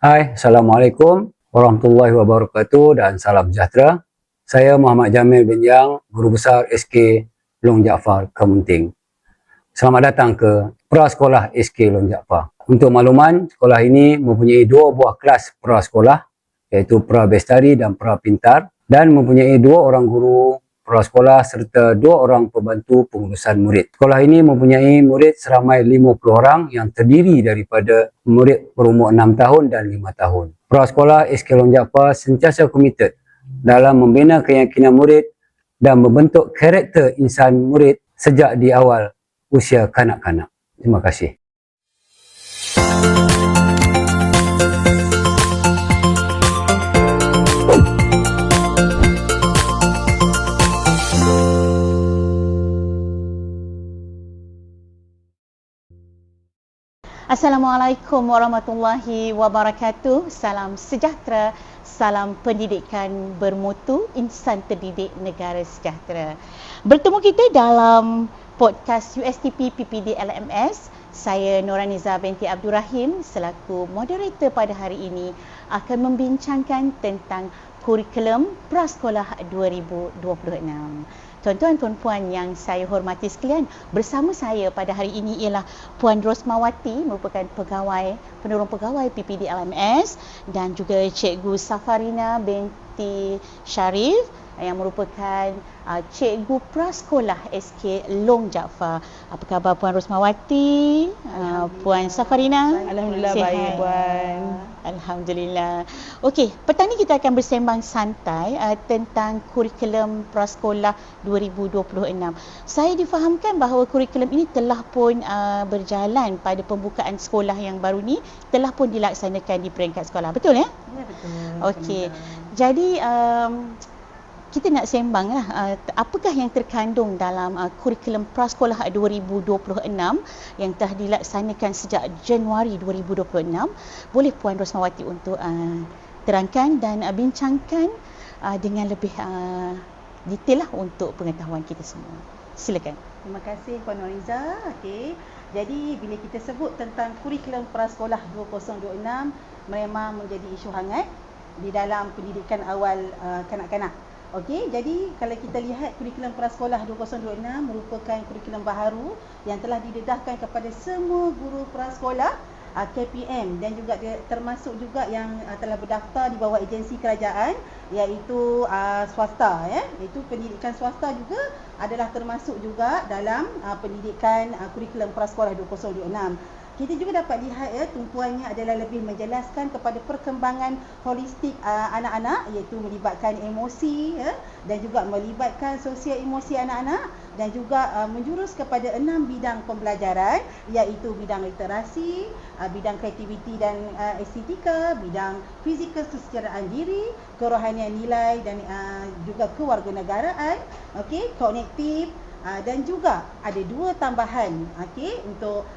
Hai, Assalamualaikum warahmatullahi wabarakatuh dan salam sejahtera. Saya Muhammad Jamil bin Yang, Guru Besar SK Long Jaafar Kemunting. Selamat datang ke Prasekolah SK Long Jaafar. Untuk makluman, sekolah ini mempunyai dua buah kelas prasekolah, iaitu Pra-Bestari dan Pra-Pintar, dan mempunyai 2 orang guru prasekolah serta 2 orang pembantu pengurusan murid. Sekolah ini mempunyai murid seramai 50 orang yang terdiri daripada murid berumur 6 tahun dan 5 tahun. Prasekolah SK Long Jaafar sentiasa komited dalam membina keyakinan murid dan membentuk karakter insan murid sejak di awal usia kanak-kanak. Terima kasih. Assalamualaikum warahmatullahi wabarakatuh. Salam sejahtera, salam pendidikan bermutu, insan terdidik negara sejahtera. Bertemu kita dalam podcast USTP PPD LMS. Saya Nuraniza binti Abdul Rahim selaku moderator pada hari ini akan membincangkan tentang kurikulum Prasekolah 2026. Tuan-tuan, puan-puan yang saya hormati sekalian, bersama saya pada hari ini ialah Puan Rosmawati, merupakan penurung pegawai PPD LMS, dan juga Cikgu Safarina binti Sharif yang merupakan Cikgu Prasekolah SK Long Jaafar. Apa khabar Puan Rosmawati? Puan Safarina? Alhamdulillah Sihat? baik Puan. Alhamdulillah. Okey, petang ni kita akan bersembang santai tentang kurikulum Prasekolah 2026. Saya difahamkan bahawa kurikulum ini telah pun berjalan pada pembukaan sekolah yang baru ni, telah pun dilaksanakan di peringkat sekolah. Betul ya? Ya betul. Okey. Jadi kita nak sembang lah, apakah yang terkandung dalam kurikulum Prasekolah 2026 yang telah dilaksanakan sejak Januari 2026. Boleh Puan Rosmawati untuk terangkan dan bincangkan dengan lebih detail lah untuk pengetahuan kita semua. Silakan. Terima kasih Puan Nuriza. Okey. Jadi bila kita sebut tentang kurikulum Prasekolah 2026 memang menjadi isu hangat di dalam pendidikan awal kanak-kanak. Okey, jadi kalau kita lihat kurikulum Prasekolah 2026 merupakan kurikulum baharu yang telah didedahkan kepada semua guru prasekolah KPM, dan juga termasuk juga yang telah berdaftar di bawah agensi kerajaan, iaitu swasta ya. Itu pendidikan swasta juga adalah termasuk juga dalam pendidikan kurikulum Prasekolah 2026. Kita juga dapat lihat ya, tumpuannya adalah lebih menjelaskan kepada perkembangan holistik anak-anak, iaitu melibatkan emosi ya, dan juga melibatkan sosial emosi anak-anak, dan juga menjurus kepada 6 bidang pembelajaran, iaitu bidang literasi, bidang kreativiti dan estetika, bidang fizikal kesedaraan diri, kerohanian nilai, dan juga kewarganegaraan, okey, kognitif. Dan juga ada 2 tambahan untuk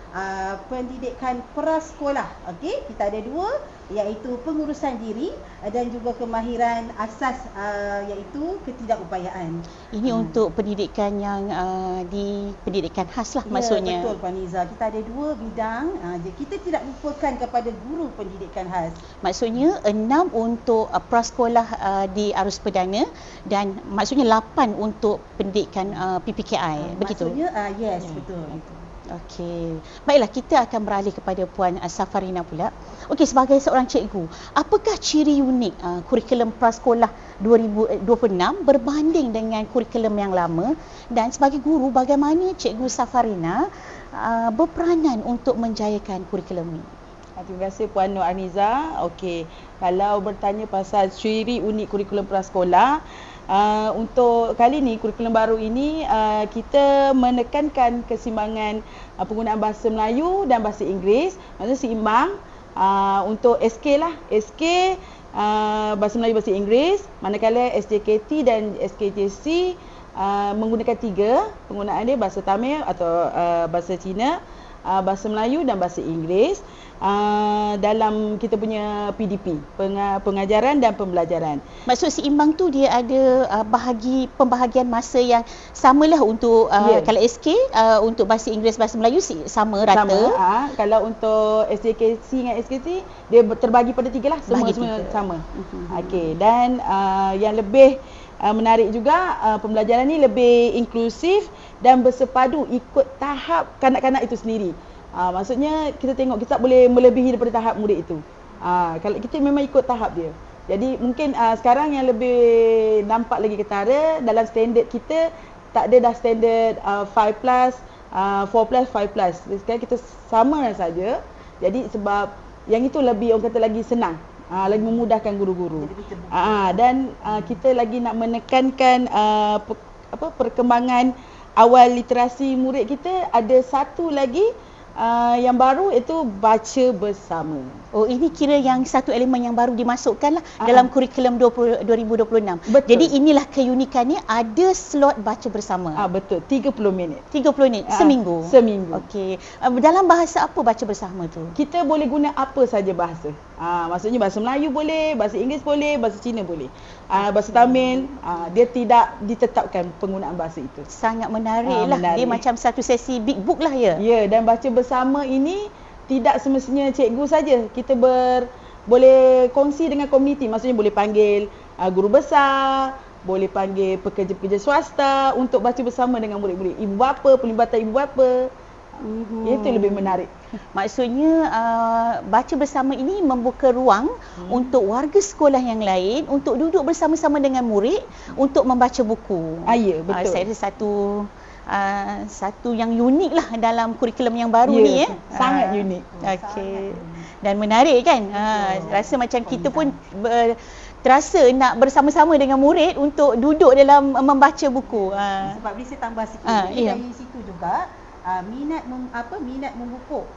pendidikan prasekolah. Okey, kita ada 2, iaitu pengurusan diri dan juga kemahiran asas iaitu ketidakupayaan. Ini untuk pendidikan yang di pendidikan khas lah maksudnya. Ya, betul Puan Niza. Kita ada 2 bidang. Kita tidak lupakan kepada guru pendidikan khas. Maksudnya 6 untuk prasekolah di arus perdana, dan maksudnya 8 untuk pendidikan PPKI. Begitu? Maksudnya yes, betul. Okey. Baiklah, kita akan beralih kepada Puan Safarina pula. Okey, sebagai seorang cikgu, apakah ciri unik kurikulum Prasekolah 2026 berbanding dengan kurikulum yang lama, dan sebagai guru bagaimana Cikgu Safarina berperanan untuk menjayakan kurikulum ini? Terima kasih Puan Nur Aniza. Okey, kalau bertanya pasal ciri unik kurikulum prasekolah, untuk kali ni kurikulum baru ini kita menekankan keseimbangan penggunaan bahasa Melayu dan bahasa Inggeris, maksudnya seimbang. Untuk SK lah, SK bahasa Melayu bahasa Inggeris, manakala SJKT dan SKJC menggunakan 3 penggunaan dia, bahasa Tamil atau bahasa Cina, bahasa Melayu dan bahasa Inggeris dalam kita punya PDP, pengajaran dan pembelajaran. Maksud seimbang tu dia ada pembahagian masa yang samalah untuk Ya. kalau SK untuk bahasa Inggeris, bahasa Melayu sama rata. Sama. Kalau untuk SJKC dengan SKC dia terbagi pada 3 lah. Semua Bagi semua 3. sama. Okey, dan yang lebih menarik juga pembelajaran ni lebih inklusif dan bersepadu ikut tahap kanak-kanak itu sendiri. Maksudnya kita tengok kita tak boleh melebihi daripada tahap murid itu. Kalau kita memang ikut tahap dia. Jadi mungkin sekarang yang lebih nampak lagi ketara dalam standard kita tak ada dah standard 5 plus, 4 plus, 5 plus. Sekarang kita sama saja. Jadi sebab yang itu lebih orang kata lagi senang. Lagi memudahkan guru-guru. Dan kita lagi nak menekankan perkembangan awal literasi murid kita. Ada satu lagi yang baru iaitu baca bersama. Oh, ini kira yang satu elemen yang baru dimasukkan lah dalam kurikulum 2026. Betul. Jadi inilah keunikannya, ada slot baca bersama. Betul, 30 minit. 30 minit seminggu. Seminggu. Okey. Dalam bahasa apa baca bersama tu? Kita boleh guna apa saja bahasa. Maksudnya bahasa Melayu boleh, bahasa Inggeris boleh, bahasa Cina boleh. Bahasa Tamil, dia tidak ditetapkan penggunaan bahasa itu. Sangat menarik lah. Menarik. Dia macam satu sesi big book lah ya. Ya, dan baca bersama ini tidak semestinya cikgu saja. Kita boleh kongsi dengan komuniti. Maksudnya boleh panggil guru besar, boleh panggil pekerja-pekerja swasta untuk baca bersama dengan murid-murid. Ibu bapa, pelibatan ibu bapa. Itu lebih menarik. Maksudnya baca bersama ini membuka ruang untuk warga sekolah yang lain untuk duduk bersama-sama dengan murid untuk membaca buku. Ya, betul. Saya rasa satu yang unik lah dalam kurikulum yang baru Ya, ni ya. sangat unik. Okey. Dan menarik kan? Rasa macam kita pun terasa nak bersama-sama dengan murid untuk duduk dalam membaca buku. Sebab ni saya tambah sikit. Ya. Dari situ juga minat memupuk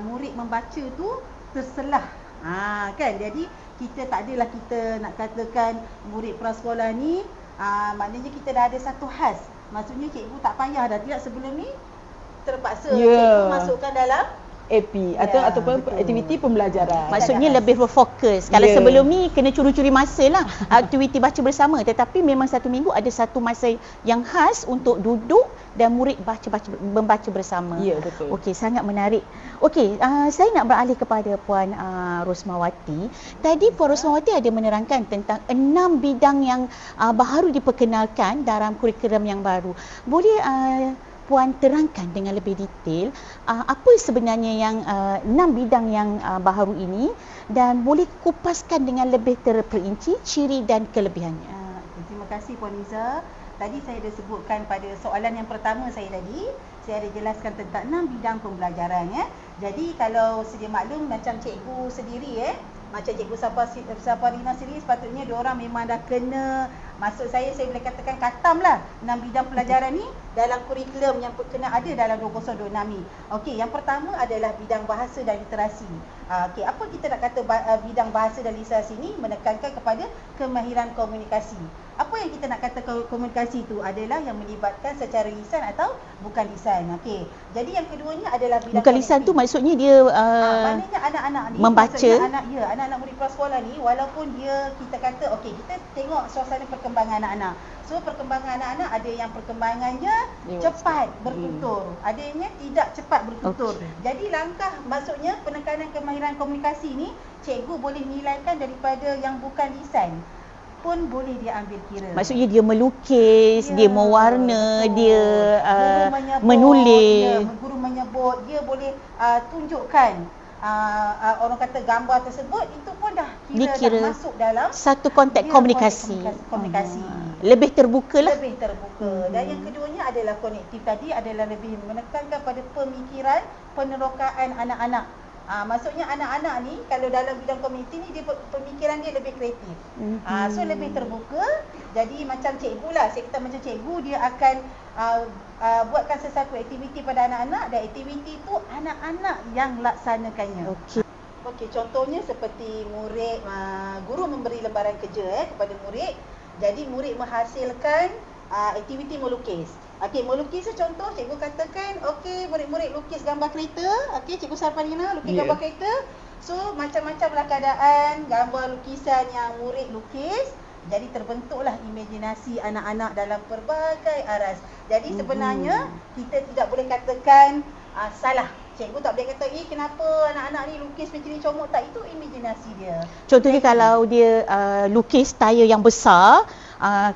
murid membaca tu terselah. Kan, jadi kita tak adalah kita nak katakan murid prasekolah ni maknanya kita dah ada satu khas. Maksudnya cikgu tak payah dah, tidak sebelum ni terpaksa cikgu masukkan dalam AP ataupun betul. aktiviti pembelajaran. Maksudnya lebih berfokus. Kalau sebelum ni kena curi-curi masa lah aktiviti baca bersama, tetapi memang satu minggu ada satu masa yang khas untuk duduk dan murid membaca bersama. Ya, betul. Okey, sangat menarik. Okey, saya nak beralih kepada Puan Rosmawati. Tadi Puan Rosmawati ada menerangkan tentang 6 bidang yang baru diperkenalkan dalam kurikulum yang baru. Boleh Puan terangkan dengan lebih detail apa sebenarnya yang 6 bidang yang baharu ini, dan boleh kupaskan dengan lebih terperinci ciri dan kelebihannya. Terima kasih Puan Iza. Tadi saya dah sebutkan pada soalan yang pertama saya tadi, saya ada jelaskan tentang 6 bidang pembelajaran ya. Jadi kalau sedia maklum macam cikgu sendiri macam cikgu Saparina sendiri, sepatutnya diorang memang dah kena, maksud saya boleh katakan katam lah 6 bidang pelajaran ni dalam kurikulum yang kena ada dalam 2026 ni. Okey, yang pertama adalah bidang bahasa dan literasi. Okey, apa kita nak kata bidang bahasa dan literasi ni? Menekankan kepada kemahiran komunikasi. Apa yang kita nak kata komunikasi itu adalah yang melibatkan secara lisan atau bukan lisan. Okey. Jadi yang keduanya adalah bidang Bukan lisan tu maksudnya dia maknanya anak-anak ni membaca. Anak-anak murid prasekolah ni walaupun dia kita kata okey, kita tengok suasana perkembangan anak-anak. So perkembangan anak-anak ada yang perkembangannya cepat bertutur, ada yang tidak cepat bertutur. Jadi langkah maksudnya penekanan kemahiran komunikasi ni cikgu boleh nilaikan daripada yang bukan lisan pun boleh dia ambil kira. Maksudnya dia melukis, dia mewarna, betul. dia Guru menyebut, menulis. Guru menyebut, dia boleh tunjukkan orang kata gambar tersebut, itu pun dah Dikira dah masuk dalam satu konteks komunikasi. Komunikasi. Lebih terbuka lah. Lebih terbuka. Dan yang keduanya adalah konektif, tadi adalah lebih menekankan pada pemikiran, penerokaan anak-anak. Maksudnya anak-anak ni kalau dalam bidang komuniti ni dia pemikiran dia lebih kreatif. So lebih terbuka. Jadi macam cikgu lah, saya kata macam cikgu dia akan buatkan sesuatu aktiviti pada anak-anak, dan aktiviti tu anak-anak yang laksanakannya. Okey, contohnya seperti murid guru memberi lembaran kerja kepada murid. Jadi murid menghasilkan aktiviti melukis. Okey, melukis contoh cikgu katakan, okey murid-murid lukis gambar kereta, okey Cikgu Sarparina lukis gambar kereta. So macam-macamlah keadaan gambar lukisan yang murid lukis. Jadi terbentuklah imajinasi anak-anak dalam pelbagai aras. Jadi sebenarnya kita tidak boleh katakan salah. Cikgu tak boleh kata, kenapa anak-anak ni lukis macam ni comot. Tak, itu imajinasi dia. Contohnya kalau dia lukis tayar yang besar,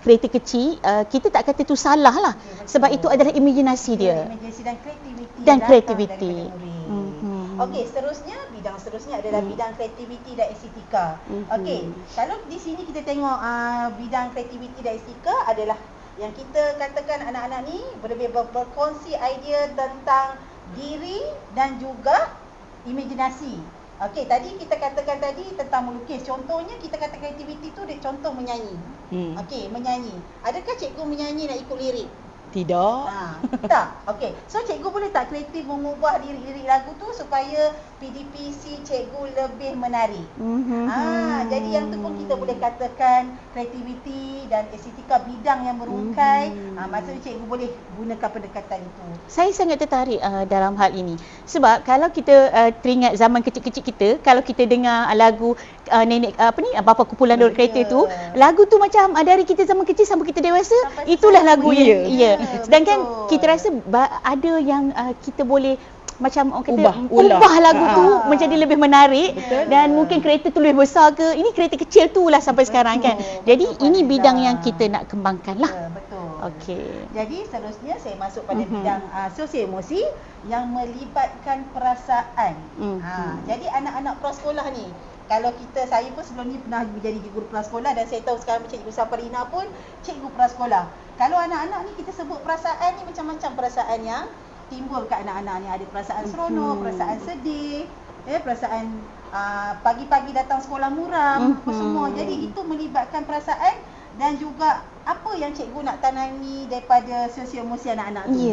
kereta kecil, kita tak kata itu salah lah. Sebab itu adalah imajinasi dia. Imajinasi dan kreativiti. Dan yang kreativiti. datang daripada murid. Okey, bidang seterusnya adalah bidang kreativiti dan estetika. Okey, kalau di sini kita tengok bidang kreativiti dan estetika adalah yang kita katakan anak-anak ni lebih berkongsi idea tentang diri dan juga imajinasi. Okey, tadi kita katakan tadi tentang melukis. Contohnya kita kata kreativiti tu dia contoh menyanyi. Okey, menyanyi. Adakah cikgu menyanyi nak ikut lirik? Tidak. Tak. Okey. So cikgu boleh tak kreatif mengubah lirik-lirik lagu tu supaya PDPC cikgu lebih menarik. Jadi yang tu pun kita boleh katakan kreativiti dan estetika bidang yang merungkai. Maksudnya cikgu boleh gunakan pendekatan itu. Saya sangat tertarik dalam hal ini. Sebab kalau kita teringat zaman kecil-kecil kita, kalau kita dengar lagu nenek bapa kumpulan dorang kereta tu, lagu tu macam dari kita zaman kecil sampai kita dewasa, Sampai itulah sekarang. lagunya. Ya. Sedangkan Betul. kita rasa ada yang kita boleh macam orang kata Ubah lagu tu menjadi lebih menarik. Dan mungkin kereta tu lebih besar ke, ini kereta kecil tu lah sampai sekarang kan. Jadi ini bidang yang kita nak kembangkan lah. Betul. Okey. Jadi seterusnya saya masuk pada bidang sosial emosi yang melibatkan perasaan. Jadi anak-anak prasekolah ni, kalau saya pun sebelum ni pernah menjadi guru prasekolah dan saya tahu sekarang Cikgu Sarparina pun cikgu prasekolah. Kalau anak-anak ni kita sebut perasaan ni macam-macam perasaan yang timbul kat anak-anak ni. Ada perasaan seronok, perasaan sedih, perasaan pagi-pagi datang sekolah muram, apa semua. Jadi itu melibatkan perasaan dan juga apa yang cikgu nak tanami daripada sosial emosi anak-anak tu.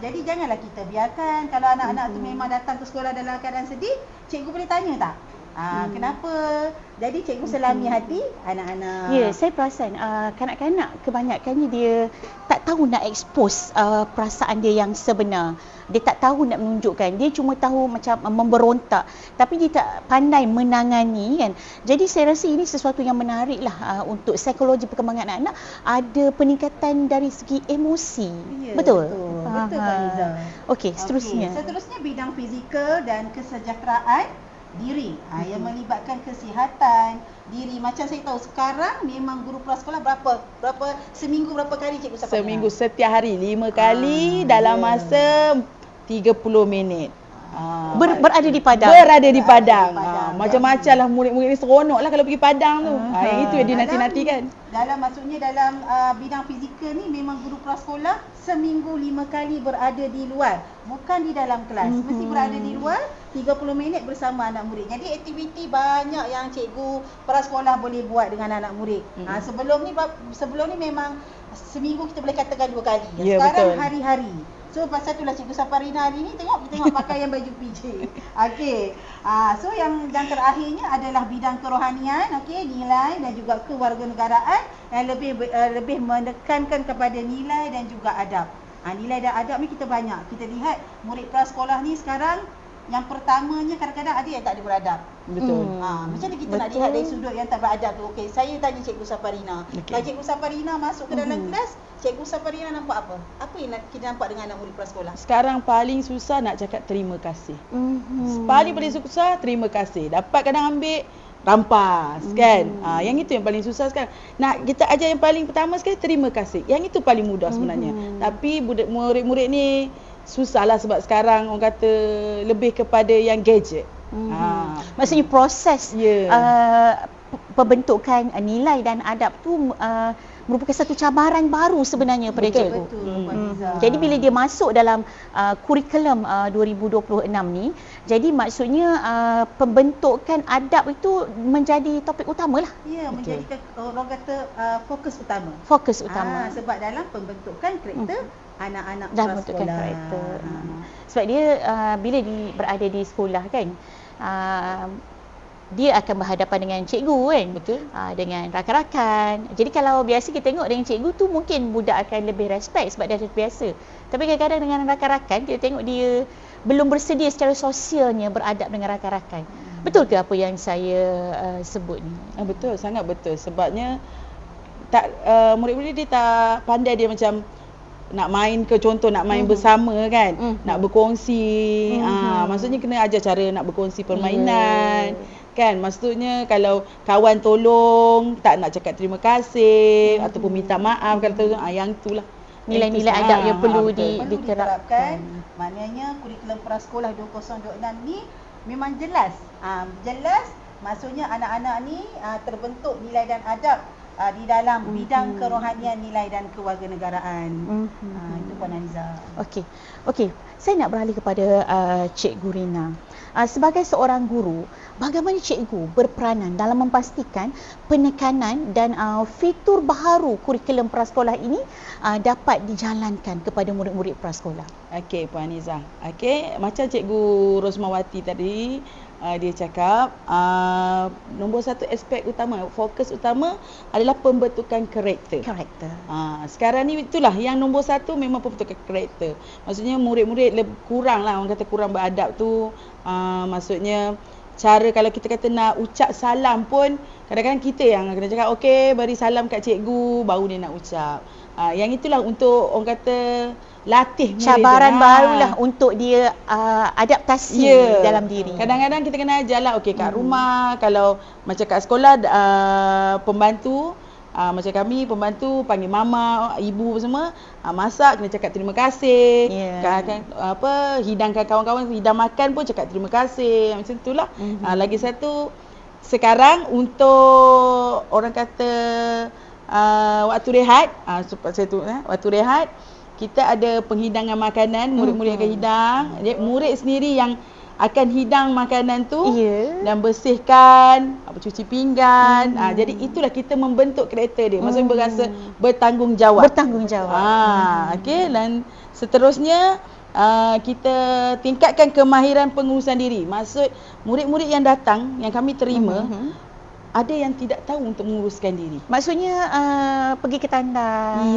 Jadi janganlah kita biarkan kalau anak-anak tu memang datang ke sekolah dalam keadaan sedih, cikgu boleh tanya tak? Kenapa? Jadi cikgu selami hati anak-anak. Ya, saya perasan kanak-kanak kebanyakannya dia tak tahu nak expose perasaan dia yang sebenar. Dia tak tahu nak menunjukkan. Dia cuma tahu macam memberontak. Tapi dia tak pandai menangani kan. Jadi saya rasa ini sesuatu yang menarik lah untuk psikologi perkembangan anak-anak. Ada peningkatan dari segi emosi. Ya, betul? Betul Pak Liza. Okey, seterusnya. Seterusnya bidang fizikal dan kesejahteraan diri yang melibatkan kesihatan diri. Macam saya tahu sekarang memang guru prasekolah berapa seminggu berapa kali cikgu Sarparina? Seminggu setiap hari 5 kali dalam masa 30 minit. Berada di Padang. Berada di Padang. Macam-macam lah murid-murid ni seronok lah kalau pergi Padang tu. Yang itu yang dia nanti-nantikan. Maksudnya dalam bidang fizikal ni memang guru prasekolah seminggu 5 kali berada di luar. Bukan di dalam kelas. Mesti berada di luar 30 minit bersama anak murid. Jadi aktiviti banyak yang cikgu prasekolah boleh buat dengan anak murid. Sebelum ni memang seminggu kita boleh katakan 2 kali. Sekarang hari-hari. So pasal itulah Cikgu Sarparina hari ni tengok pakaian baju PJ. Okey. So yang terakhirnya adalah bidang kerohanian, nilai dan juga kewarganegaraan yang lebih menekankan kepada nilai dan juga adab. Nilai dan adab ni kita banyak. Kita lihat murid prasekolah ni sekarang yang pertamanya kadang-kadang ada yang tak ada beradab. Betul. Macam mana kita nak lihat dari sudut yang tak beradab tu? Okey, saya tanya Cikgu Sarparina. Kalau Cikgu Sarparina masuk ke dalam kelas, Cikgu Sarparina nampak apa? Apa yang kita nampak dengan anak murid prasekolah? Sekarang paling susah nak cakap terima kasih. Paling susah terima kasih. Dapat kadang ambil rampas kan. Yang itu yang paling susah sekarang. Nak kita ajar yang paling pertama sekali terima kasih. Yang itu paling mudah sebenarnya. Tapi murid-murid ni susahlah sebab sekarang orang kata lebih kepada yang gadget. Maksudnya proses pembentukan nilai dan adab tu merupakan satu cabaran baru sebenarnya pada cikgu. Jadi bila dia masuk dalam kurikulum 2026 ni, jadi maksudnya pembentukan adab itu menjadi topik utamalah. Ya, menjadi orang kata fokus utama. Fokus utama. Sebab dalam pembentukan karakter anak-anak dalam pembentukan karakter. Sebab dia bila berada di sekolah kan, dia akan berhadapan dengan cikgu kan. Betul. Dengan rakan-rakan. Jadi kalau biasa kita tengok dengan cikgu tu mungkin budak akan lebih respect sebab dia dah terbiasa. Tapi kadang-kadang dengan rakan-rakan kita tengok dia belum bersedia secara sosialnya beradab dengan rakan-rakan. Betul ke apa yang saya sebut ni? Betul, sangat betul. Sebabnya tak murid-murid dia tak pandai, dia macam nak main ke, contoh nak main bersama kan, nak berkongsi. Maksudnya kena ajar cara nak berkongsi permainan. Kan, maksudnya kalau kawan tolong tak nak cakap terima kasih ataupun minta maaf kalau tolong, yang itulah Nilai-nilai adab yang perlu Perlu diterapkan. Maknanya kurikulum prasekolah 2026 ni memang jelas. Jelas, maksudnya anak-anak ni terbentuk nilai dan adab di dalam bidang kerohanian, nilai dan kewarganegaraan. Itu Puan Haniza. Okey. Saya nak beralih kepada Cikgu Rina. Sebagai seorang guru, bagaimana cikgu berperanan dalam memastikan penekanan dan fitur baharu kurikulum prasekolah ini dapat dijalankan kepada murid-murid prasekolah? Okey Puan Haniza. Okey, macam Cikgu Rosmawati tadi dia cakap nombor satu aspek utama, fokus utama adalah pembentukan karakter. Sekarang ni itulah yang nombor satu, memang pembentukan karakter. Maksudnya murid-murid kurang lah, orang kata kurang beradab tu. Maksudnya cara kalau kita kata nak ucap salam pun kadang-kadang kita yang kena cakap okey beri salam kat cikgu baru dia nak ucap. Yang itulah untuk orang kata latih murid. Cabaran barulah untuk dia adaptasi dalam diri. Kadang-kadang kita kena ajar lah, okey kat rumah, kalau macam kat sekolah pembantu, macam kami pembantu panggil mama, ibu semua, masak kena cakap terima kasih. Hidangkan kawan-kawan, hidang makan pun cakap terima kasih. Macam itulah. Lagi satu, sekarang untuk orang kata waktu rehat, waktu rehat kita ada penghidangan makanan, murid-murid akan hidang. Jadi murid sendiri yang akan hidang makanan tu dan bersihkan, cuci pinggan. Jadi itulah kita membentuk karakter dia. Maksudnya berasa bertanggungjawab. Okey, dan seterusnya kita tingkatkan kemahiran pengurusan diri. Maksud murid-murid yang datang yang kami terima ada yang tidak tahu untuk menguruskan diri. Maksudnya pergi ke tandas.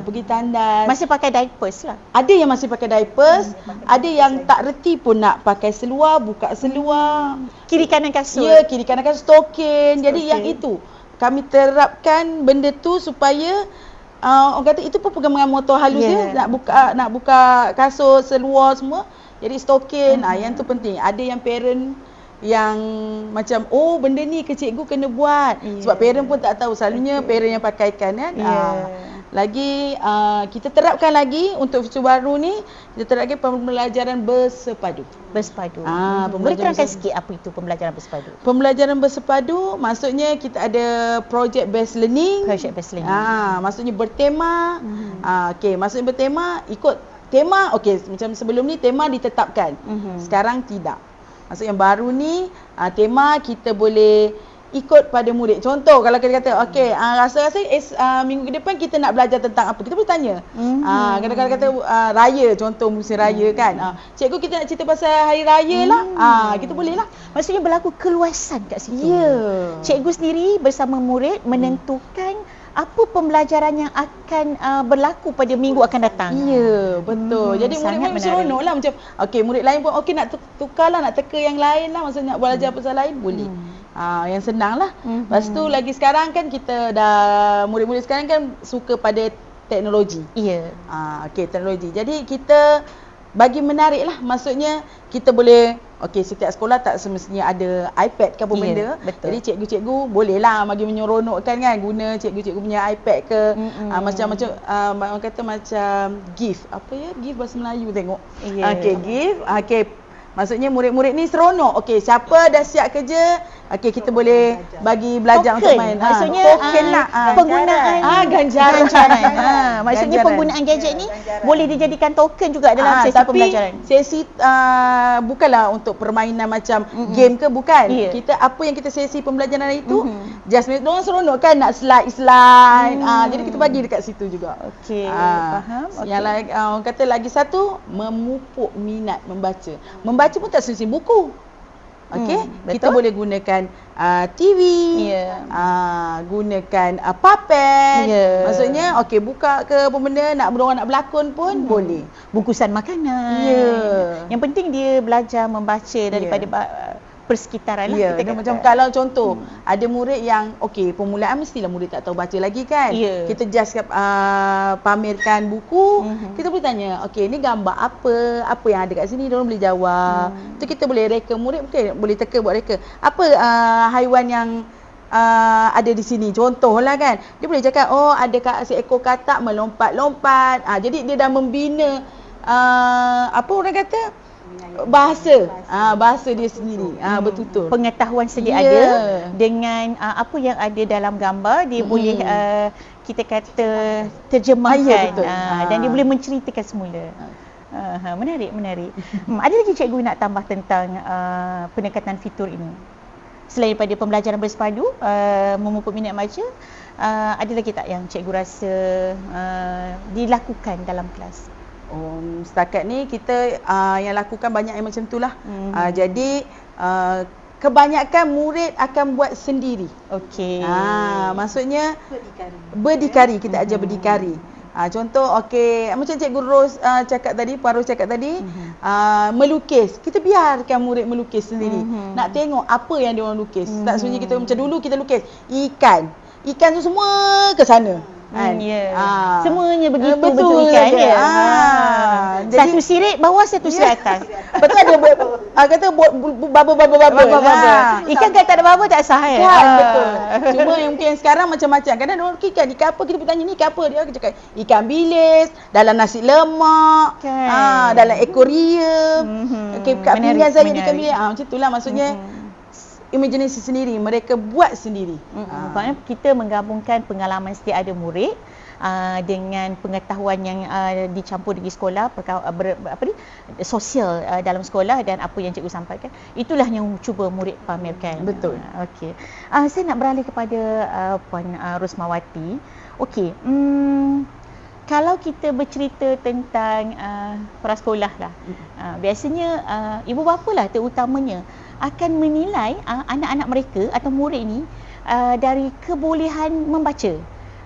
Pergi tandas. Masih pakai diapers lah. Ada yang masih pakai diapers, ada yang tak reti pun nak pakai seluar, buka seluar. Kiri kanan kasut. Kiri kanan kasut, stokin. Jadi yang itu kami terapkan benda tu supaya orang kata itu pun pegangan motor halus dia, nak buka kasut, seluar semua. Jadi stokin, yang tu penting. Ada yang parent yang macam benda ni ke cikgu kena buat. Sebab parent pun tak tahu, selalunya parent yang pakaikan kan. Lagi kita terapkan lagi untuk fitur baru ni, kita terapkan pembelajaran bersepadu. Boleh terangkan sikit apa itu pembelajaran bersepadu? Pembelajaran bersepadu maksudnya kita ada project based learning. Maksudnya bertema. Maksudnya bertema, ikut tema. Macam sebelum ni tema ditetapkan. Sekarang tidak. Maksud yang baru ni tema kita boleh ikut pada murid. Contoh kalau kita kata rasa-rasa minggu depan kita nak belajar tentang apa, kita boleh tanya. Kadang-kadang kata raya, contoh musim raya kan. Cikgu kita nak cerita pasal hari raya lah. Kita boleh lah. Maksudnya berlaku keluasan kat situ. Cikgu sendiri bersama murid menentukan apa pembelajaran yang akan berlaku pada minggu akan datang. Betul. Jadi murid-murid seronok lah. Macam murid lain pun nak tukar lah, nak teka yang lain lah. Maksudnya nak belajar pasal lain boleh. Yang senang lah. Lepas tu lagi sekarang kan kita dah, murid-murid sekarang kan suka pada teknologi. Teknologi. Jadi kita bagi menarik lah. Maksudnya kita boleh, setiap sekolah tak semestinya ada iPad ke apa benda. Betul. Jadi cikgu-cikgu boleh lah bagi menyeronokkan kan, guna cikgu-cikgu punya iPad ke. Macam-macam orang kata macam gift. Apa ya? Gift bahasa Melayu tengok. Gift. Maksudnya murid-murid ni seronok. Siapa dah siap kerja, kita boleh bagi belajar token. Untuk main. Maksudnya token lah. Penggunaan ganjaran. Maksudnya penggunaan gadget ni boleh dijadikan token juga dalam sesi pembelajaran. Sesi bukanlah untuk permainan macam game ke, bukan. Kita apa yang kita sesi pembelajaran itu just diorang seronok kan nak slide. Jadi kita bagi dekat situ juga. Faham. Yang orang kata lagi satu, memupuk minat membaca. Membaca pun tak semestinya buku. Okey, betul. kita boleh gunakan TV, Ya. gunakan puppet. Ya. Maksudnya okey, buka ke apa benda, nak berorang nak berlakon pun boleh. Bungkusan makanan. Ya. Yang penting dia belajar membaca daripada persekitaran lah, Ya, kita dia kata. macam kalau contoh ada murid yang okey, permulaan mestilah murid tak tahu baca lagi kan. Ya. Kita just pamerkan buku, kita boleh tanya, okey ni gambar apa yang ada kat sini, dia orang boleh jawab. Tu kita boleh reka murid, boleh teka buat reka. Apa haiwan yang ada di sini, contohlah kan. Dia boleh cakap, oh ada seekor katak melompat-lompat. Jadi dia dah membina apa orang kata, bahasa dia sendiri, bertutur. Pengetahuan sedia Ya. ada dengan apa yang ada dalam gambar, dia boleh kita kata terjemahkan. Ya, betul. Dan dia boleh menceritakan semula. Menarik. Ada lagi cikgu nak tambah tentang pendekatan fitur ini? Selain daripada pembelajaran bersepadu, memupuk minat baca, ada lagi tak yang cikgu rasa dilakukan dalam kelas? Setakat ni kita yang lakukan banyak yang macam itulah. Jadi kebanyakan murid akan buat sendiri. Okey. Maksudnya Berdikari. kita ajar berdikari. Contoh okey, macam Cikgu Ros cakap tadi, Puan Ros cakap tadi, melukis. Kita biarkan murid melukis sendiri. Nak tengok apa yang dia orang lukis. Tak sunyi kita macam dulu kita lukis ikan. Ikan tu semua ke sana. Ya. Semuanya begitu betul ikan je. ya. Jadi Satu sirit bawah, satu sirit atas. betul ada kata bubble. Ikan kan tak ada baba tak sah ya. Kan, betul. Cuma yang mungkin sekarang macam-macam. Kadang orang ikan apa, kita bertanya ni ikan apa, dia cakap ikan bilis, dalam nasi lemak, Kan. dalam akuarium. Okey, kat Menarik, pinggan saya ikan menarik. bilis. Macam itulah maksudnya. Imaginasi sendiri, mereka buat sendiri. Maksudnya kita menggabungkan pengalaman setiap ada murid dengan pengetahuan yang dicampur dengan sekolah, sosial dalam sekolah dan apa yang cikgu sampaikan. Itulah yang cuba murid pamerkan. Betul. Okey. Saya nak beralih kepada Puan Rosmawati. Okey. Kalau kita bercerita tentang prasekolah lah, biasanya ibu bapa lah terutamanya akan menilai anak-anak mereka atau murid ni dari kebolehan membaca.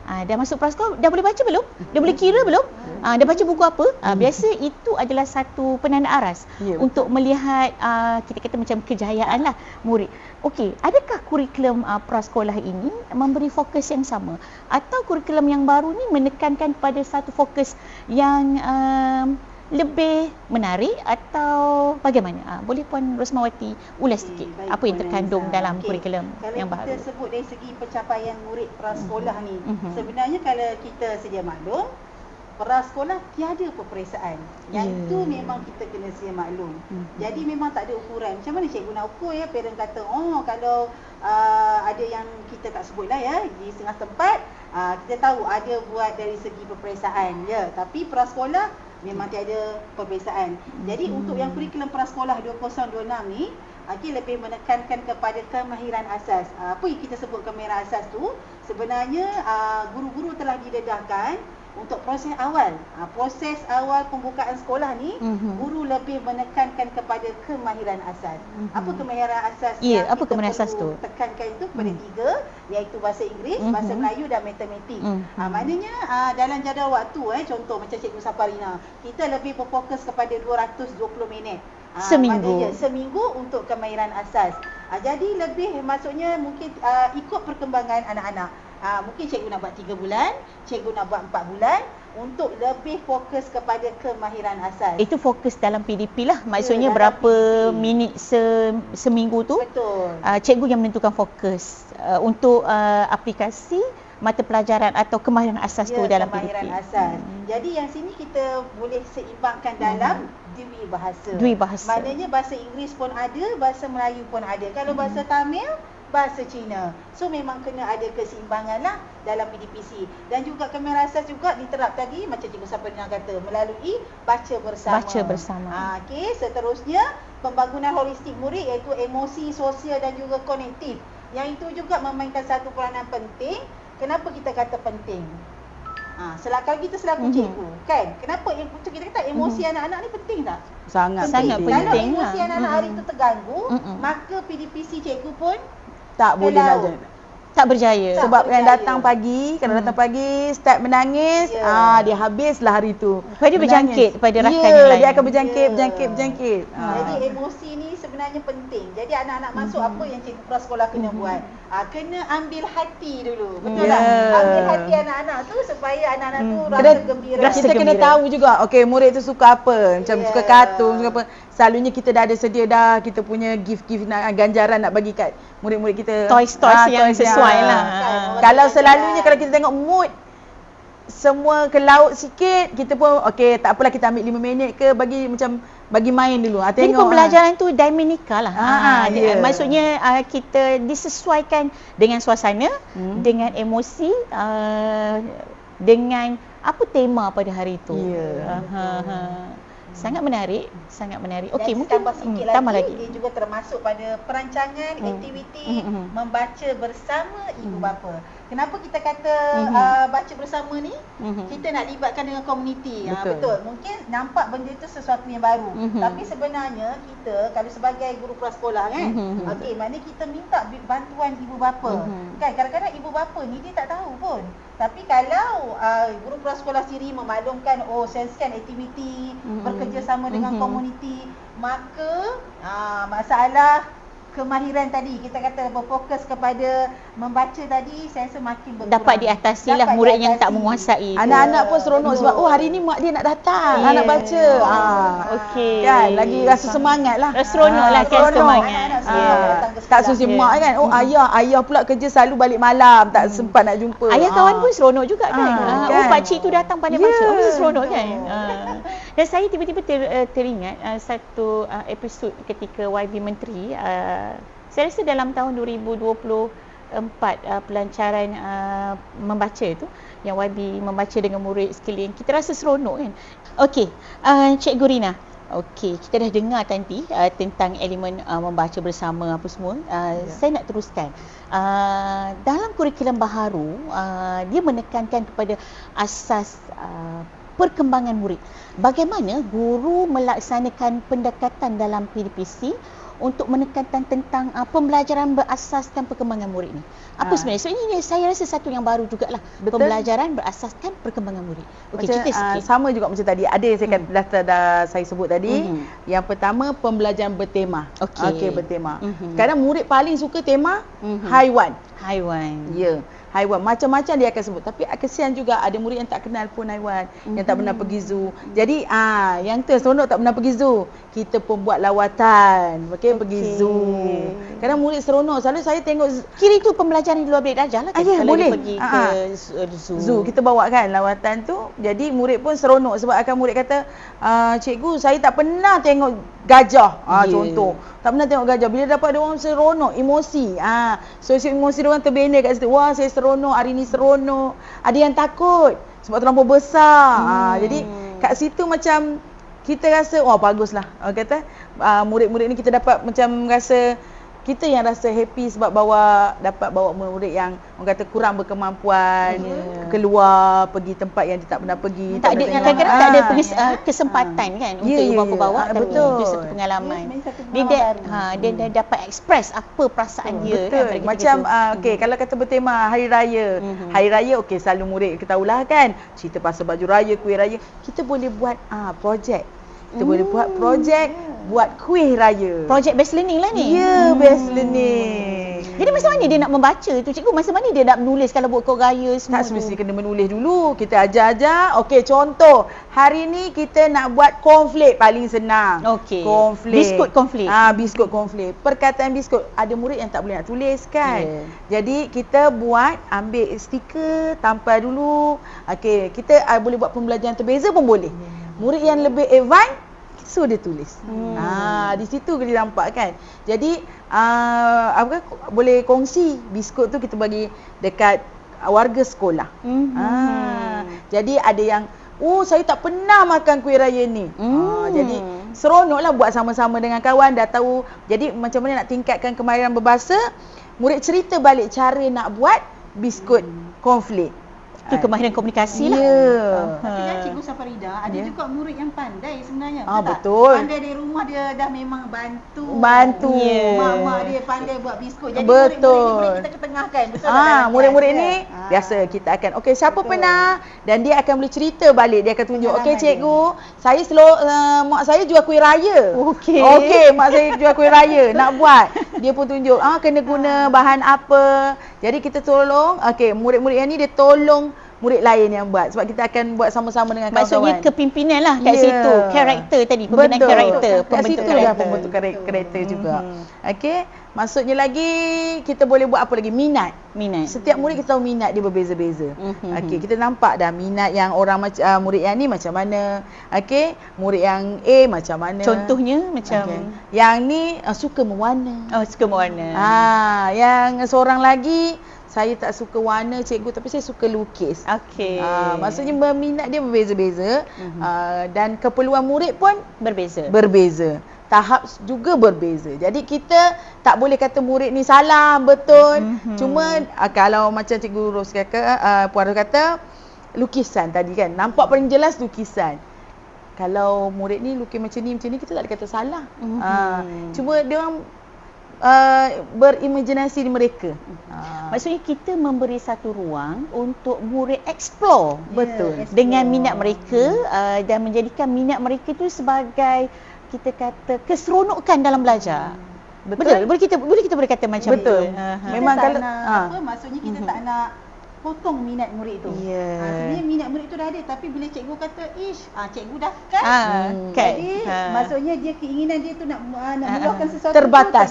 Dah masuk prasekolah, dah boleh baca belum? Dah boleh kira belum? Dah baca buku apa? Biasa itu adalah satu penanda aras untuk melihat kita kata macam kejayaan lah murid. Okey, adakah kurikulum prasekolah ini memberi fokus yang sama? Atau kurikulum yang baru ni menekankan pada satu fokus yang lebih menarik atau bagaimana? Boleh Puan Rosmawati ulas sikit apa yang terkandung dalam kurikulum yang baru? Kalau kita sebut dari segi pencapaian murid prasekolah ni, sebenarnya kalau kita sedia maklum, prasekolah tiada peperiksaan. Yang itu memang kita kena sedia maklum. Jadi memang tak ada ukuran. Macam mana cikgu nak ukur ya? Parent kata, kalau ada yang kita tak sebut lah ya, di setengah tempat kita tahu ada buat dari segi peperiksaan ya, tapi prasekolah memang tiada peperiksaan. Jadi untuk yang kurikulum prasekolah 2026 ni, lebih menekankan kepada kemahiran asas. Apa yang kita sebut kemahiran asas tu, sebenarnya guru-guru telah didedahkan untuk proses awal pembukaan sekolah ni, guru lebih menekankan kepada kemahiran asas. Apa kemahiran asas yang apa kita kemahiran asas perlu tu? tekankan itu kepada 3, iaitu bahasa Inggeris, bahasa Melayu dan matematik. Maknanya dalam jadual waktu, contoh macam Cikgu Saparina, kita lebih berfokus kepada 220 minit. Seminggu. Maknanya seminggu untuk kemahiran asas. Jadi lebih maksudnya mungkin ikut perkembangan anak-anak. Mungkin cikgu nak buat 3 bulan, cikgu nak buat 4 bulan untuk lebih fokus kepada kemahiran asas. Itu fokus dalam PDP lah. Maksudnya dalam berapa PDP. minit seminggu tu? Betul. Cikgu yang menentukan fokus untuk aplikasi mata pelajaran atau kemahiran asas tu dalam kemahiran PDP. asas. Jadi yang sini kita boleh seimbangkan dalam dwi bahasa. Maknanya bahasa Inggeris pun ada, bahasa Melayu pun ada. Kalau bahasa Tamil, bahasa Cina. So memang kena ada keseimbangan lah dalam PDPC. Dan juga kemahiran asas juga diterap tadi macam Cikgu Saparina kata melalui baca bersama. Baca bersama. Okey, seterusnya pembangunan holistik murid iaitu emosi, sosial dan juga kognitif. Yang itu juga memainkan satu peranan penting. Kenapa kita kata penting? Kalau kita selaku cikgu, kan? Kenapa macam kita kata emosi anak-anak ni penting tak? Sangat Sangat Kalau penting emosi lah. anak-anak hari tu terganggu, maka PDPC cikgu pun tak boleh Kalau- belajar. Tak berjaya. Tak Sebab yang berjaya. datang pagi, kalau datang pagi start menangis, Ya. dia habislah hari tu. Lepas dia berjangkit Menangis. pada rakan Ya, yang lain. dia akan berjangkit, Ya. berjangkit. Jadi emosi ni sebenarnya penting. Jadi anak-anak masuk apa yang cikgu prasekolah kena buat? Kena ambil hati dulu. Betul tak? Ya. Ambil hati anak-anak tu supaya anak-anak tu rasa Kena- gembira. Kita kena gembira. tahu juga, okey murid tu suka apa. Macam Ya. suka kartun, suka apa. Selalunya kita dah ada sedia dah, kita punya gift-gift ganjaran nak bagi kat murid-murid kita. Toys-toys yang toys sesuai yang- lah. Kalau selalunya kalau kita tengok mood semua ke laut sikit, kita pun okey tak apalah kita ambil 5 minit ke bagi main dulu. Jadi pembelajaran tu dynamika lah. ya. Maksudnya kita disesuaikan dengan suasana, dengan emosi, dengan apa tema pada hari itu. Ya. Sangat menarik, sangat menarik. Okey, Dan mungkin tambah sikit tambah lagi, lagi. dia juga termasuk pada perancangan aktiviti membaca bersama ibu bapa. Kenapa kita kata baca bersama ni? Kita nak libatkan dengan komuniti. Betul. Betul. Mungkin nampak benda itu sesuatu yang baru. Tapi sebenarnya kita kalau sebagai guru prasekolah kan, okey, maknanya kita minta bantuan ibu bapa. Kan kadang-kadang ibu bapa ni dia tak tahu pun. Tapi kalau guru prasekolah sendiri memaklumkan sesikan aktiviti bekerjasama dengan komuniti, maka masalah kemahiran tadi kita kata berfokus kepada membaca tadi saya rasa makin berkurang. Dapat diatasi lah Dapat murid yang tak diatasi. menguasai. Anak-anak pun seronok Betul. sebab hari ni mak dia nak datang, Ya. nak baca. Okey. Kan lagi rasa semangat lah. Seronok lah kan, seronok. semangat. Anak-anak Ya. seronok datang ke Tak sekolah. susi mak kan. Ayah pula kerja selalu balik malam, tak sempat nak jumpa. Ayah kawan pun seronok juga kan. kan. Pakcik tu datang pandai Ya. baca. Mesti seronok kan. Dan saya tiba-tiba teringat satu episod ketika YB Menteri. Saya rasa dalam tahun 2024 pelancaran membaca tu, yang YB membaca dengan murid sekeliling. Kita rasa seronok kan. Okey, Cikgu Rina. Okey, kita dah dengar tadi tentang elemen membaca bersama apa semua. Saya nak teruskan. Dalam kurikulum baharu, dia menekankan kepada asas perkembangan murid. Bagaimana guru melaksanakan pendekatan dalam PDPC untuk menekankan tentang pembelajaran berasaskan perkembangan murid ni. Apa sebenarnya? So ini saya rasa satu yang baru jugalah. Betul. Pembelajaran berasaskan perkembangan murid. Okey, Macam, cerita sikit. sama juga macam tadi. Ada yang saya kata dah saya sebut tadi. Yang pertama pembelajaran bertema. Okey. Bertema. Kadang murid paling suka tema haiwan. Haiwan. Ya, haiwan macam-macam dia akan sebut. Tapi kesian juga ada murid yang tak kenal pun haiwan, yang tak pernah pergi zoo. Jadi yang tu seronok tak pernah pergi zoo. Kita pun buat lawatan, pergi zoo. Kadang murid seronok. Selalu saya tengok Kira itu pembelajaran di luar bilik darjah lah kan. Ya, Kalau boleh. dia pergi ke zoo. zoo kita bawa kan lawatan tu. Jadi murid pun seronok sebab akan murid kata, cikgu saya tak pernah tengok gajah. Contoh. Tak pernah tengok gajah. Bila dapat dia orang seronok, emosi. So emosi dia orang terbina kat situ. Wah, saya seronok, hari ni seronok. Ada yang takut sebab terlampau besar. Jadi kat situ macam kita rasa wah baguslah. Kata murid-murid ni kita dapat macam rasa kita yang rasa happy sebab dapat bawa murid yang orang kata kurang berkemampuan keluar pergi tempat yang dia tak pernah pergi. Tak ada, pernah kadang-kadang tengok. tak ada kesempatan kan untuk ibu bapa bawa, tapi betul. itu satu pengalaman. Sebenarnya satu Dia pengalaman dia dah dapat express apa perasaan dia Betul. kan pada Macam ketika okey kalau kata bertema hari raya. Hari raya okey selalu murid ketahuilah kan cerita pasal baju raya, kuih raya. Kita boleh buat projek. Kita boleh buat projek buat kuih raya. project based learning lah ni. Ya, best learning. Jadi masa mana dia nak membaca tu cikgu? Masa mana dia nak menulis kalau buat kod raya semua Tak tu? semestinya kena menulis dulu. Kita ajar-ajar. Okey, contoh. Hari ni kita nak buat konflik paling senang. Okey. Konflik. Biskut konflik. Biskut konflik. Perkataan biskut. Ada murid yang tak boleh nak tulis kan. Jadi kita ambil stiker, tampal dulu. Okey, kita boleh buat pembelajaran terbeza pun boleh. Murid yang lebih advance suruh dia tulis. Di situ dia nampak kan. Jadi boleh kongsi biskut tu kita bagi dekat warga sekolah. Jadi ada yang saya tak pernah makan kuih raya ni. Jadi seronoklah buat sama-sama dengan kawan, dah tahu. Jadi macam mana nak tingkatkan kemahiran berbahasa, murid cerita balik cara nak buat biskut konflik. Itu kemahiran komunikasi lah. Tapi kan Cikgu Safarida ada juga murid yang pandai sebenarnya. Betul. Pandai dari rumah dia dah memang bantu. Yeah. Mak-mak dia pandai buat biskut. Jadi Betul. murid-murid ni kita ketengahkan. Betul tak dalam murid-murid kelas ni dia? biasa kita akan siapa Betul. pernah, dan dia akan boleh cerita balik, dia akan tunjuk Pengalaman cikgu saya mak saya jual kuih raya. Okey, mak saya jual kuih raya nak buat. Dia pun tunjuk kena guna bahan apa. Jadi kita tolong murid-murid yang ni dia tolong murid lain yang buat, sebab kita akan buat sama-sama dengan Maksudnya kawan-kawan. kepimpinan lah kat situ. Karakter tadi, pembinaan Betul. karakter, Kat pembentuk situ dah karakter. pembentuk karakter juga. Okey, maksudnya lagi kita boleh buat apa lagi? Minat. Setiap murid kita tahu minat dia berbeza-beza. Okey, kita nampak dah minat yang orang murid yang ni macam mana. Okey, murid yang A macam mana. Contohnya macam yang ni suka mewarna. Suka mewarna. Yang seorang lagi saya tak suka warna cikgu, tapi saya suka lukis. Okey. Maksudnya berminat dia berbeza-beza. Dan keperluan murid pun berbeza. Tahap juga berbeza. Jadi kita tak boleh kata murid ni salah, betul. Cuma kalau macam Cikgu Ros kata, Puan Ros kata lukisan tadi kan, nampak paling jelas lukisan. Kalau murid ni lukis macam ni, kita tak boleh kata salah. Cuma dia orang berimajinasi di mereka. Maksudnya kita memberi satu ruang untuk murid explore. Betul. Dengan minat mereka dan menjadikan minat mereka tu sebagai kita kata keseronokan dalam belajar. Betul. Boleh kita berkata macam betul. tu. Memang kita kalau tak nak, maksudnya kita tak nak potong minat murid tu. Sebenarnya minat murid tu dah ada, tapi bila cikgu kata cikgu dah kan. Jadi maksudnya dia keinginan dia tu nak meluahkan sesuatu terbatas.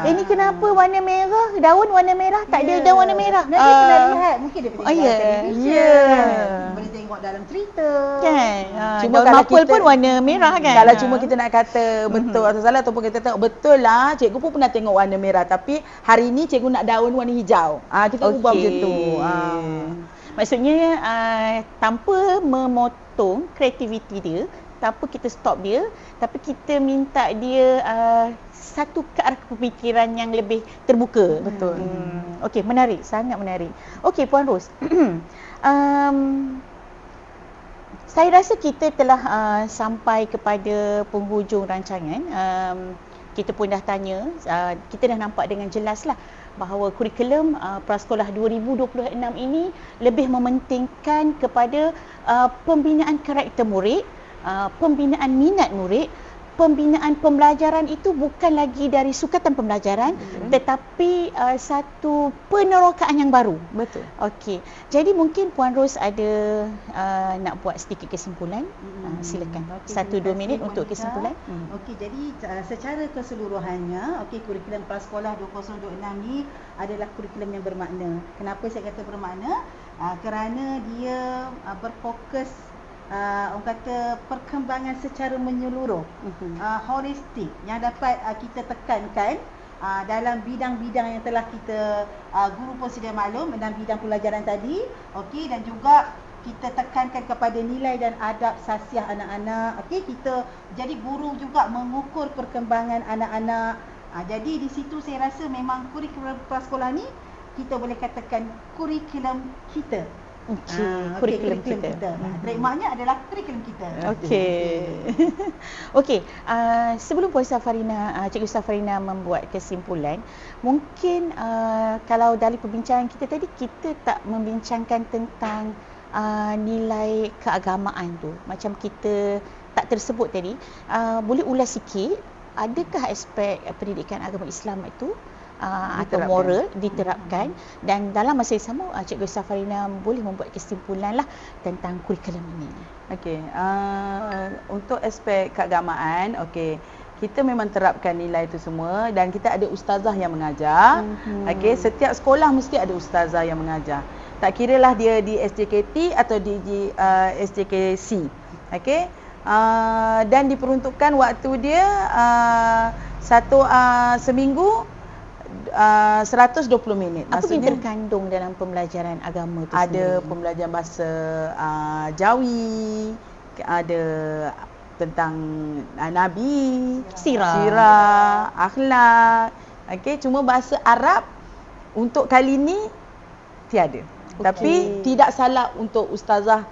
Ini kenapa warna merah, daun warna merah, tak ada daun warna merah. Dia kena lihat, mungkin dia boleh tengok television, boleh tengok dalam cerita kan. Cuma daun kalau maple kita pun warna merah kan. Kalau cuma kita nak kata betul atau salah, ataupun kita tengok betul lah, cikgu pun pernah tengok warna merah, tapi hari ni cikgu nak daun warna hijau. Kita ubah macam tu. Maksudnya tanpa memotong kreativiti dia, tanpa kita stop dia, tapi kita minta dia satu ke arah pemikiran yang lebih terbuka. Betul. Okey, menarik, sangat menarik. Okey, Puan Ros. Saya rasa kita telah sampai kepada penghujung rancangan. Kita pun dah tanya, kita dah nampak dengan jelas lah bahawa kurikulum prasekolah 2026 ini lebih mementingkan kepada pembinaan karakter murid, pembinaan minat murid, pembinaan pembelajaran itu bukan lagi dari sukatan pembelajaran, tetapi satu penerokaan yang baru. Betul. Okey. Jadi mungkin Puan Ros ada nak buat sedikit kesimpulan. Silakan. 1-2 minit untuk kesimpulan. Okey, jadi secara keseluruhannya, kurikulum prasekolah 2026 ni adalah kurikulum yang bermakna. Kenapa saya kata bermakna? Kerana dia berfokus orang kata perkembangan secara menyeluruh, holistik, yang dapat kita tekankan dalam bidang-bidang yang telah kita guru pun sedia maklum dalam bidang pelajaran tadi, dan juga kita tekankan kepada nilai dan adab sasiah anak-anak. Kita jadi guru juga mengukur perkembangan anak-anak. Jadi di situ saya rasa memang kurikulum prasekolah ni kita boleh katakan kurikulum kita. Kurikulum kita. Trademarknya adalah kurikulum kita. Okey. Sebelum Puan Safarina, Cikgu Safarina membuat kesimpulan, mungkin kalau dari perbincangan kita tadi, kita tak membincangkan tentang nilai keagamaan tu. Macam kita tak tersebut tadi. Boleh ulas sikit, adakah aspek pendidikan agama Islam itu atau moral diterapkan, dan dalam masa yang sama Cikgu Safarina boleh membuat kesimpulan lah tentang kurikulum ini. Okey, untuk aspek keagamaan, kita memang terapkan nilai itu semua, dan kita ada ustazah yang mengajar. Setiap sekolah mesti ada ustazah yang mengajar. Tak kira lah dia di SJKT atau di SJKC. Dan diperuntukkan waktu dia seminggu 120 minit. Apa yang terkandung dalam pembelajaran agama itu ada sendiri? pembelajaran bahasa Jawi, ada tentang Nabi, sirah, akhlak. Cuma bahasa Arab untuk kali ni tiada. Tapi tidak salah untuk ustazah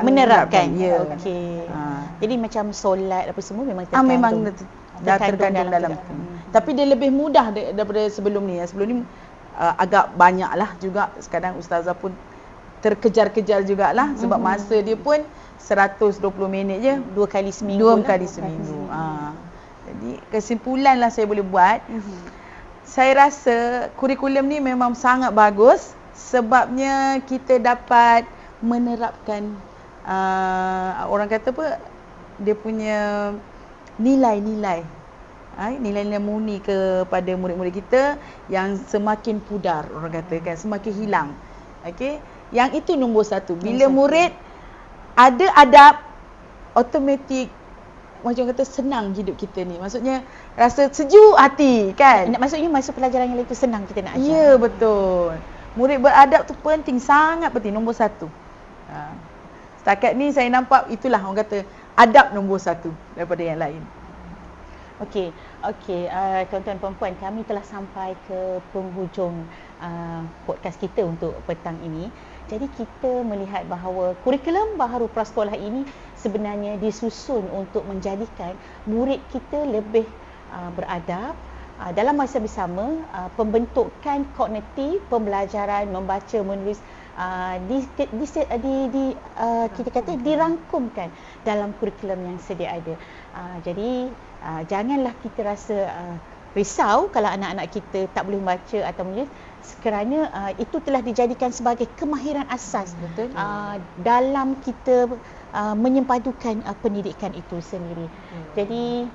Menerapkan. Ya. Okey. Ha. Jadi macam solat apa semua memang Memang terkandung. dah terkandung dalam juga. tu. Tapi dia lebih mudah daripada sebelum ni. Sebelum ni agak banyak lah juga. Sekarang ustazah pun terkejar-kejar jugalah sebab masa dia pun 120 minit je. 2 kali seminggu. 2 kali seminggu. Jadi kesimpulan lah saya boleh buat. Saya rasa kurikulum ni memang sangat bagus sebabnya kita dapat menerapkan orang kata apa, dia punya nilai-nilai nilai-nilai murni kepada murid-murid kita yang semakin pudar, orang kata kan, semakin hilang. Okey, yang itu nombor satu. Bila murid ada adab, automatik macam kata senang hidup kita ni. Maksudnya rasa sejuk hati kan. Maksudnya masa pelajaran yang itu senang kita nak ajar. Ya, betul. Murid beradab tu penting, sangat penting, nombor satu. Setakat ni saya nampak itulah orang kata adab nombor satu daripada yang lain. Okey, tuan-tuan perempuan, kami telah sampai ke penghujung podcast kita untuk petang ini. Jadi kita melihat bahawa kurikulum baharu prasekolah ini sebenarnya disusun untuk menjadikan murid kita lebih beradab. Dalam masa bersama, pembentukan kognitif pembelajaran membaca menulis kita kata dirangkumkan dalam kurikulum yang sedia ada. Jadi janganlah kita rasa risau kalau anak-anak kita tak boleh membaca atau menulis, kerana itu telah dijadikan sebagai kemahiran asas dalam kita menyempadukan pendidikan itu sendiri. Jadi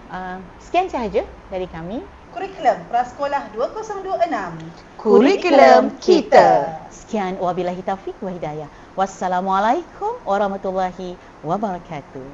sekian sahaja dari kami. Kurikulum Prasekolah 2026. Kurikulum kita. Sekian, wabillahi taufiq wa hidayah. Wassalamualaikum warahmatullahi wabarakatuh.